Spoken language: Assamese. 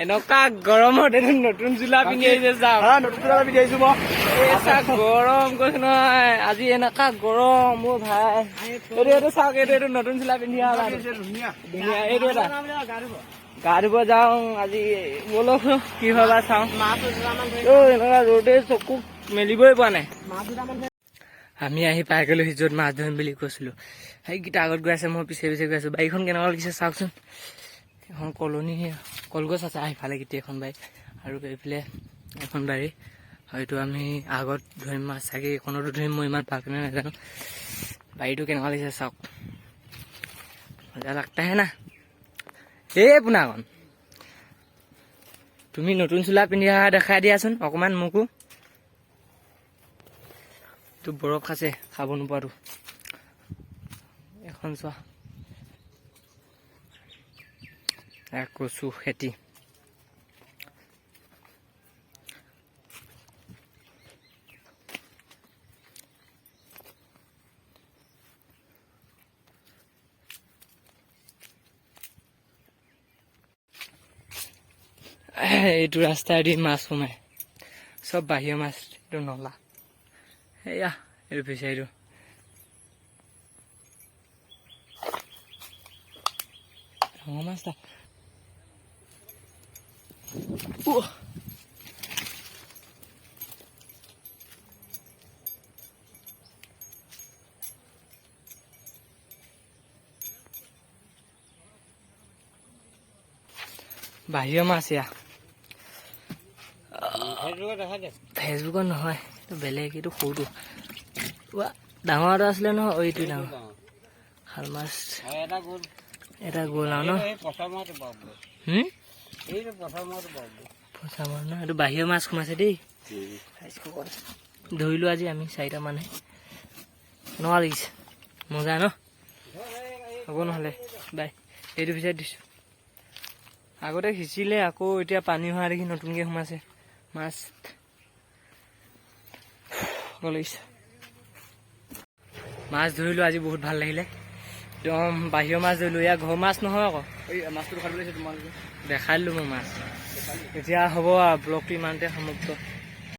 এনেকুৱা গৰমত এইটো নতুন চোলা পিন্ধি আহিছে চা। নতুন চোলা পিন্ধি আহিছো মই। চা গৰম কৈছো নহয় আজি এনেকুৱা গৰম মোৰ ভাই। এইটো চাওক এইটো নতুন চোলা পিন্ধি অহা ধুনীয়া ধুনীয়া। এইটো এটা গা ধুব যাওঁ আজি বলক কি হয় বা চাওঁ। এনেকুৱা ৰ'দে চকু মেলিবই পোৱা নাই। আমি আহি পাই গ'লো য'ত মাছ ধৰিম বুলি কৈছিলো। সেইকেইটা আগত গৈ আছে মই পিছে পিছে গৈ আছো। বাৰীখন কেনেকুৱা লাগিছে চাওকচোন। এখন কলনী কলগছ আছে আহিফালে গোটেই এখন বাৰী আৰু এইফালে এখন বাৰী। হয়তো আমি আগত ধৰিম মাছ চাগে এইখনতো ধৰিম মই ইমান ভালকৈ নাজানো। বাৰীটো কেনেকুৱা লাগিছে চাওক। মজা লাগতা হে না। এই পোনাকণ তুমি নতুন চোলা পিন্ধি অহা দেখাই দিয়াচোন অকণমান মোকো। তো বৰফ খাইছে খাব নোপোৱাটো। এখন চোৱা কচু খেতি। এইটো ৰাস্তাইদি মাছ সোমাই চব বাহিৰৰ মাছ। এইটো নলা এয়া এইটো ফিচাৰীটো। ডাঙৰ মাছ এটা বাহিৰৰ মাছ এয়া। ফেচবুকত নহয় এইটো বেলেগ। এইটো সৰুটো ডাঙৰ এটা আছিলে নহয়। এইটো ডাঙৰ শাল মাছ এটা গ'ল আৰু ন। পচা মাছ ন। এইটো বাহিৰৰ মাছ সোমাইছে দেই। ধৰিলো আজি আমি 4টা মানুহে। কেনেকুৱা লাগিছে মজা ন। হ'ব নহ'লে বাই। এইটো পিছত দিছো। আগতে সিঁচিলে আকৌ এতিয়া পানী হোৱা দেখি নতুনকৈ সোমাইছে মাছ। মাছ ধৰিলো আজি বহুত ভাল লাগিলে। একদম বাহিৰৰ মাছ ধৰিলো। এয়া ঘৰ মাছ নহয় আকৌ। এই মাছটো দেখাই দিলো তোমালোকে। দেখাই দিলো মই মাছ। এতিয়া হ'ব আৰু ব্লগটো ইমানতে সমাপ্ত।